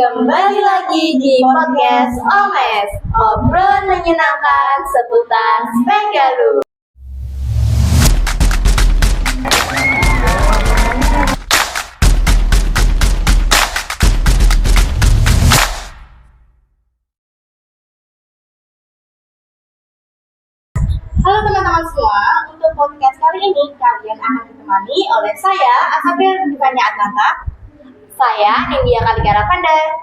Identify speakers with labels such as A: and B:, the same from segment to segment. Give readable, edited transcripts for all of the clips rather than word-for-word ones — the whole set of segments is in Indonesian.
A: Kembali lagi di podcast Omes, obrolan menyenangkan seputar Spenggalu. Halo teman-teman semua, untuk podcast kali ini kalian akan ditemani oleh saya, Asabel Divanya Atlanta, saya, Nindya Kaligara Pandai.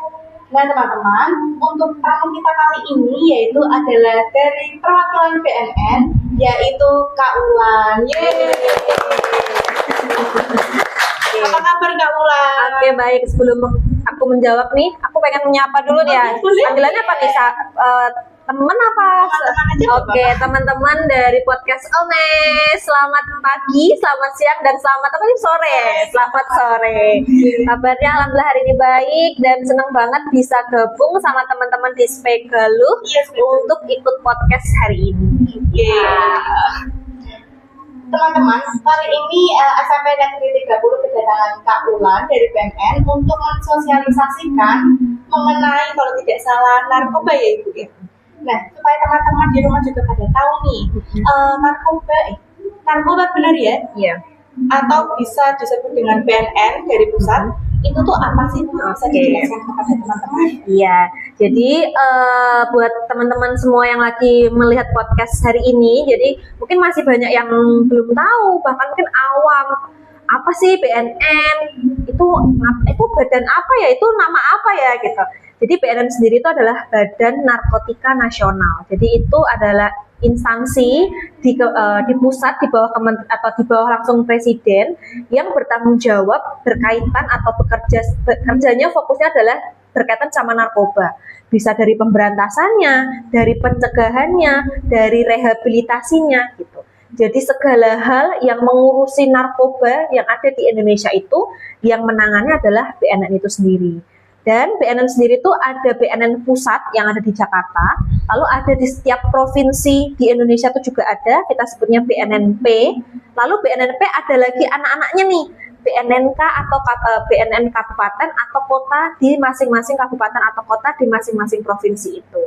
A: Nah teman-teman, untuk tamu kita kali ini yaitu adalah dari perwakilan BNN, yaitu Kak Ulan. Yeay. Apa kabar Kak Ulan?
B: Oke, baik. Sebelum aku menjawab nih, aku pengen menyapa dulu nih ya. Panggilannya apa nih? Temen apa?
A: Teman-teman aja,
B: Oke, teman-teman dari podcast Omes. Selamat pagi, selamat siang, dan selamat sore. Selamat sore. Kabarnya alhamdulillah hari ini baik dan senang banget bisa gabung sama teman-teman di Spenggalu untuk ikut podcast hari ini.
A: Teman-teman, kali ini SMP Negeri 30 kedatangan Kak Ulan dari BNN untuk mensosialisasikan mengenai kalau tidak salah narkoba ya Ibu ya. Nah, supaya teman-teman di rumah juga pada tahu nih, narkoba benar ya?
B: Iya.
A: Atau bisa disebut dengan BNN dari pusat, itu tuh apa sih Bu? Bisa dijelaskan kepada teman-teman?
B: Iya, jadi buat teman-teman semua yang lagi melihat podcast hari ini, jadi mungkin masih banyak yang belum tahu, bahkan mungkin awam. Apa sih BNN? Itu badan apa ya? Itu nama apa ya gitu. Jadi BNN sendiri itu adalah Badan Narkotika Nasional. Jadi itu adalah instansi di pusat di bawah langsung presiden yang bertanggung jawab berkaitan atau bekerjanya fokusnya adalah berkaitan sama narkoba. Bisa dari pemberantasannya, dari pencegahannya, dari rehabilitasinya gitu. Jadi segala hal yang mengurusi narkoba yang ada di Indonesia itu yang menangani adalah BNN itu sendiri. Dan BNN sendiri itu ada BNN pusat yang ada di Jakarta, lalu ada di setiap provinsi di Indonesia itu juga ada, kita sebutnya BNNP. Lalu BNNP ada lagi anak-anaknya nih, BNNK atau BNN kabupaten atau kota di masing-masing kabupaten atau kota di masing-masing provinsi itu.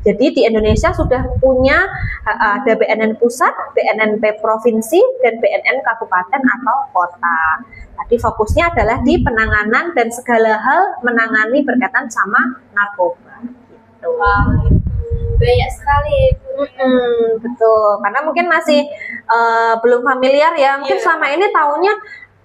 B: Jadi di Indonesia sudah punya ada BNN pusat, BNNP provinsi, dan BNN kabupaten atau kota. Tadi fokusnya adalah di penanganan dan segala hal menangani berkaitan sama narkoba. Gitu.
A: Banyak sekali.
B: Betul. Karena mungkin masih belum familiar ya. Mungkin selama ini taunya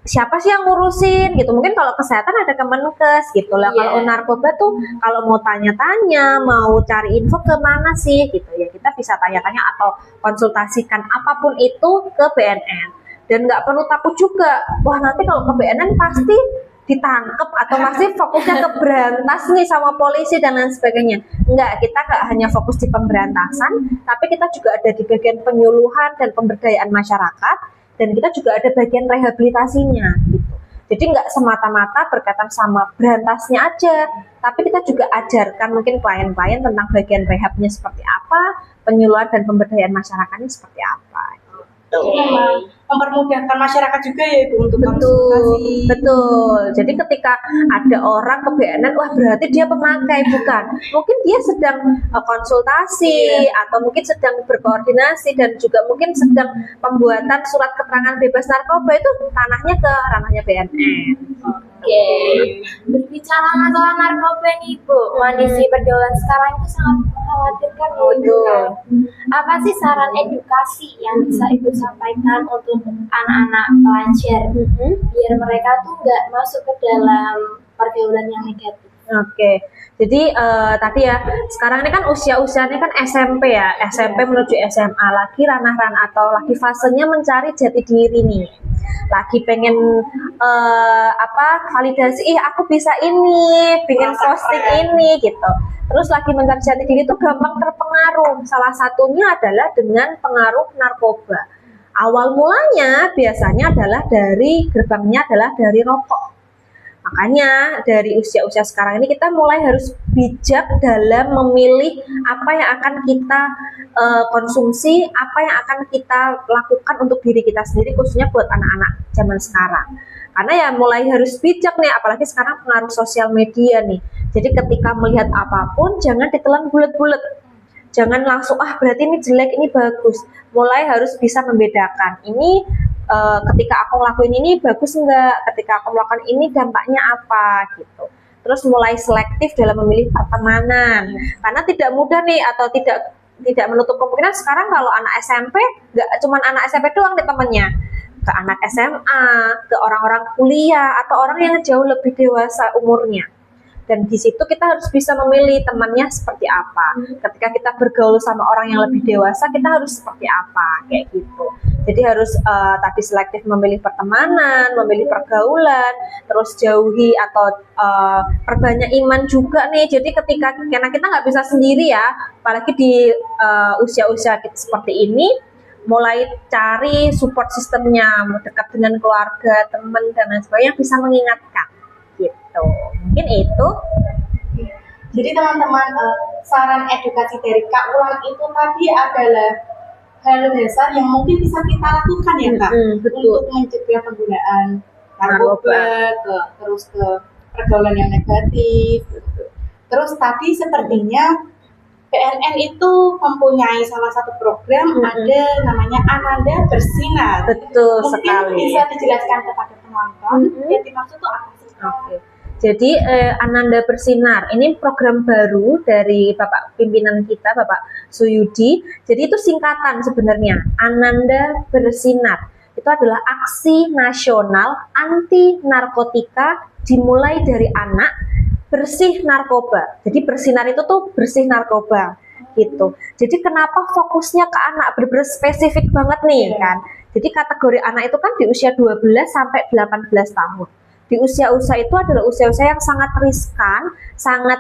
B: siapa sih yang ngurusin gitu, mungkin kalau kesehatan ada Kemenkes gitu lah. Kalau narkoba tuh kalau mau tanya-tanya, mau cari info ke mana sih gitu ya, kita bisa tanya-tanya atau konsultasikan apapun itu ke BNN. Dan nggak perlu takut juga, wah nanti kalau ke BNN pasti ditangkap atau masih fokusnya ke berantas nih sama polisi dan lain sebagainya. Enggak, kita nggak hanya fokus di pemberantasan, tapi kita juga ada di bagian penyuluhan dan pemberdayaan masyarakat. Dan kita juga ada bagian rehabilitasinya gitu. Jadi nggak semata-mata berkaitan sama berantasnya aja, tapi kita juga ajarkan mungkin klien-klien tentang bagian rehabnya seperti apa, penyuluhan dan pemberdayaan masyarakatnya seperti apa.
A: Memang mempermudahkan masyarakat juga ya Ibu untuk konsultasi.
B: Betul. Jadi ketika ada orang ke BNN, wah berarti dia pemakai, bukan. Mungkin dia sedang konsultasi atau mungkin sedang berkoordinasi dan juga mungkin sedang pembuatan surat keterangan bebas narkoba, itu ranahnya BNN.
C: Oke. Berbicara masalah narkoba nih Bu, kondisi pergaulan sekarang itu sangat mengkhawatirkan gitu kan. Apa sih saran edukasi yang bisa Ibu sampaikan untuk anak-anak pelajar biar mereka tuh nggak masuk ke dalam pergaulan yang negatif?
B: Oke, jadi tadi ya, sekarang ini kan usianya kan SMP ya, SMP menuju SMA, lagi ranah-ranah atau lagi fasenya mencari jati diri nih, lagi pengen validasi, aku bisa ini, pengen posting ini gitu, terus lagi mencari jati diri itu gampang terpengaruh, salah satunya adalah dengan pengaruh narkoba. Awal mulanya biasanya adalah gerbangnya adalah dari rokok. Makanya dari usia-usia sekarang ini kita mulai harus bijak dalam memilih apa yang akan kita konsumsi, apa yang akan kita lakukan untuk diri kita sendiri, khususnya buat anak-anak zaman sekarang. Karena ya mulai harus bijak nih, apalagi sekarang pengaruh sosial media nih. Jadi ketika melihat apapun jangan ditelan bulat-bulat. Jangan langsung berarti ini jelek, ini bagus. Mulai harus bisa membedakan. Ini ketika aku ngelakuin ini bagus enggak? Ketika aku melakukan ini dampaknya apa gitu. Terus mulai selektif dalam memilih pertemanan. Karena tidak mudah nih atau tidak menutup kemungkinan sekarang kalau anak SMP nggak cuma anak SMP doang deh temennya, ke anak SMA, ke orang-orang kuliah atau orang yang jauh lebih dewasa umurnya. Dan di situ kita harus bisa memilih temannya seperti apa. Ketika kita bergaul sama orang yang lebih dewasa, kita harus seperti apa, kayak gitu. Jadi harus tadi selektif memilih pertemanan, memilih pergaulan, terus jauhi atau perbanyak iman juga nih. Jadi karena kita nggak bisa sendiri ya, apalagi di usia-usia seperti ini, mulai cari support sistemnya, dekat dengan keluarga, teman dan lain sebagainya yang bisa mengingatkan. Gitu. Mungkin itu.
A: Jadi teman-teman, saran edukasi dari Kak Wulan itu tadi adalah hal dasar yang mungkin bisa kita lakukan ya Kak, untuk mencegah penggunaan narkoba, terus ke pergaulan yang negatif. Terus tadi sepertinya BNN itu mempunyai salah satu program, ada namanya Ananda Bersinar.
B: Betul
A: mungkin
B: sekali.
A: Bisa dijelaskan kepada penonton yang dimaksud itu apa sih?
B: Oke. Jadi Ananda Bersinar ini program baru dari Bapak pimpinan kita, Bapak Suyudi. Jadi itu singkatan sebenarnya, Ananda Bersinar. Itu adalah aksi nasional anti narkotika dimulai dari anak, bersih narkoba. Jadi bersinar itu tuh bersih narkoba gitu. Jadi kenapa fokusnya ke anak, bener-bener spesifik banget nih kan. Jadi kategori anak itu kan di usia 12 sampai 18 tahun. Di usia-usia itu adalah usia-usia yang sangat riskan, sangat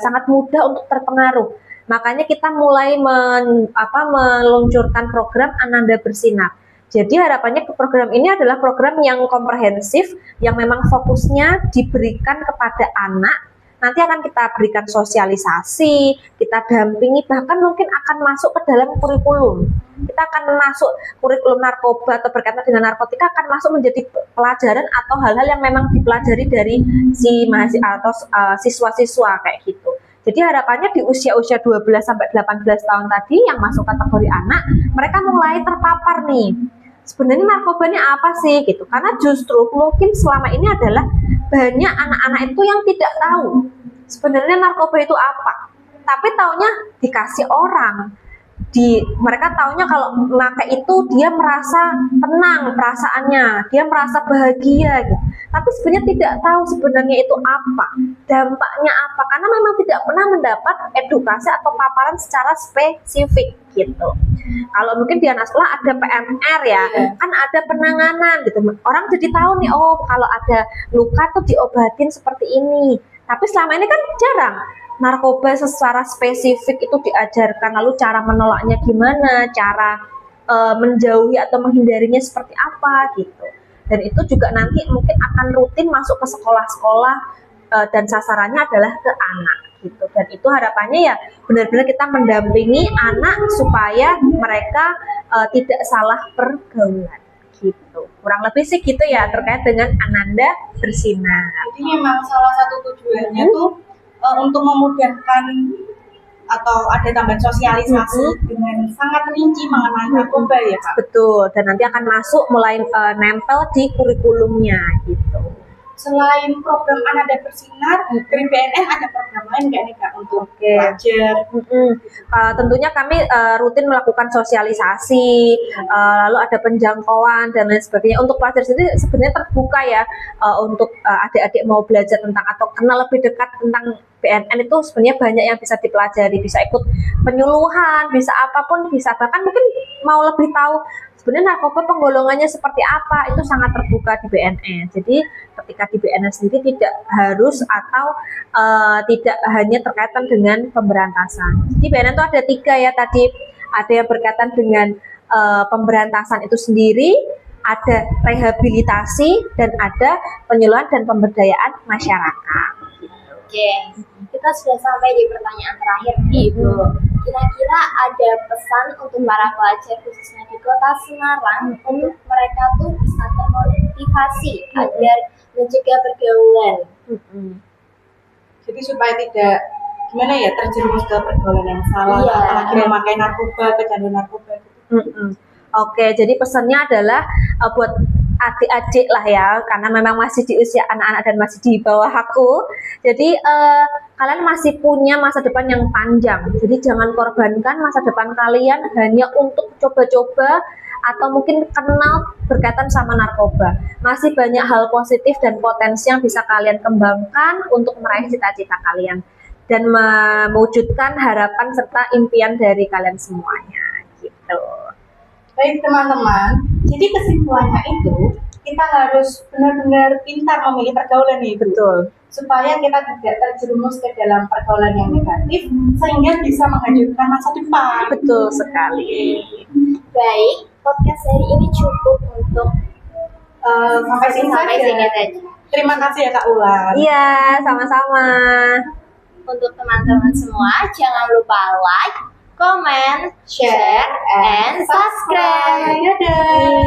B: sangat mudah untuk terpengaruh. Makanya kita mulai meluncurkan program Ananda Bersinar. Jadi harapannya program ini adalah program yang komprehensif, yang memang fokusnya diberikan kepada anak. Nanti akan kita berikan sosialisasi, kita dampingi, bahkan mungkin akan masuk ke dalam kurikulum. Kita akan masuk kurikulum narkoba atau berkaitan dengan narkotika akan masuk menjadi pelajaran atau hal-hal yang memang dipelajari dari si mahasiswa atau siswa-siswa kayak gitu. Jadi harapannya di usia-usia 12 sampai 18 tahun tadi yang masuk kategori anak, mereka mulai terpapar nih. Sebenarnya narkoba ini apa sih gitu? Karena justru mungkin selama ini adalah banyak anak-anak itu yang tidak tahu sebenarnya narkoba itu apa. Tapi taunya dikasih orang. Mereka taunya kalau memakai itu dia merasa tenang perasaannya, dia merasa bahagia gitu. Tapi sebenarnya tidak tahu sebenarnya itu apa, dampaknya apa, karena memang tidak pernah mendapat edukasi atau paparan secara spesifik gitu. Kalau mungkin di anak sekolah ada PMR ya, kan ada penanganan gitu. Orang jadi tahu nih, oh kalau ada luka tuh diobatin seperti ini. Tapi selama ini kan jarang narkoba secara spesifik itu diajarkan, lalu cara menolaknya gimana, cara menjauhi atau menghindarinya seperti apa gitu. Dan itu juga nanti mungkin akan rutin masuk ke sekolah-sekolah dan sasarannya adalah ke anak gitu. Dan itu harapannya ya benar-benar kita mendampingi anak supaya mereka tidak salah pergaulan gitu. Kurang lebih sih gitu ya terkait dengan Ananda Bersinar.
A: Jadi memang salah satu tujuannya tuh untuk memudahkan atau ada tambahan sosialisasi dengan sangat rinci mengenai narkoba ya Kak?
B: Betul, dan nanti akan masuk mulai nempel di kurikulumnya gitu.
A: Selain program Ananda Bersinar, dari BNN ada program lain nggak nih Kak untuk pelajar?
B: Tentunya kami rutin melakukan sosialisasi, lalu ada penjangkauan dan lain sebagainya. Untuk pelajar sendiri sebenarnya terbuka ya, untuk adik-adik mau belajar tentang atau kenal lebih dekat tentang BNN itu sebenarnya banyak yang bisa dipelajari, bisa ikut penyuluhan, bisa apapun, bisa bahkan mungkin mau lebih tahu sebenarnya narkoba penggolongannya seperti apa, itu sangat terbuka di BNN. Jadi ketika di BNN sendiri tidak harus atau tidak hanya terkaitan dengan pemberantasan. Jadi BNN itu ada 3 ya tadi, ada yang berkaitan dengan pemberantasan itu sendiri, ada rehabilitasi, dan ada penyuluhan dan pemberdayaan masyarakat.
C: Oke, kita sudah sampai di pertanyaan terakhir nih Bu. Kira-kira ada pesan untuk para pelajar khususnya di Kota Semarang untuk mereka tuh bisa termotivasi agar mencegah pergaulan?
A: Jadi supaya tidak gimana ya terjerumus ke pergaulan yang salah,
C: Iya.
A: apalagi memakai narkoba, pecandu narkoba.
B: Oke, jadi pesannya adalah buat adik-adik lah ya, karena memang masih di usia anak-anak dan masih di bawah aku. Jadi kalian masih punya masa depan yang panjang. Jadi jangan korbankan masa depan kalian hanya untuk coba-coba atau mungkin kenal berkaitan sama narkoba. Masih banyak hal positif dan potensi yang bisa kalian kembangkan untuk meraih cita-cita kalian dan mewujudkan harapan serta impian dari kalian semuanya gitu.
A: Baik teman-teman, jadi kesimpulannya itu kita harus benar-benar pintar memilih pergaulan nih,
B: Betul.
A: supaya kita tidak terjerumus ke dalam pergaulan yang negatif sehingga bisa menghancurkan masa depan.
B: Betul sekali.
C: Baik, podcast hari ini cukup untuk
A: Sampai sini
C: sampai
A: saja.
C: sini saja.
A: Terima kasih ya Kak Ulan.
B: Iya, sama-sama.
C: Untuk teman-teman semua, jangan lupa like, comment, share, and subscribe.
A: Dadah.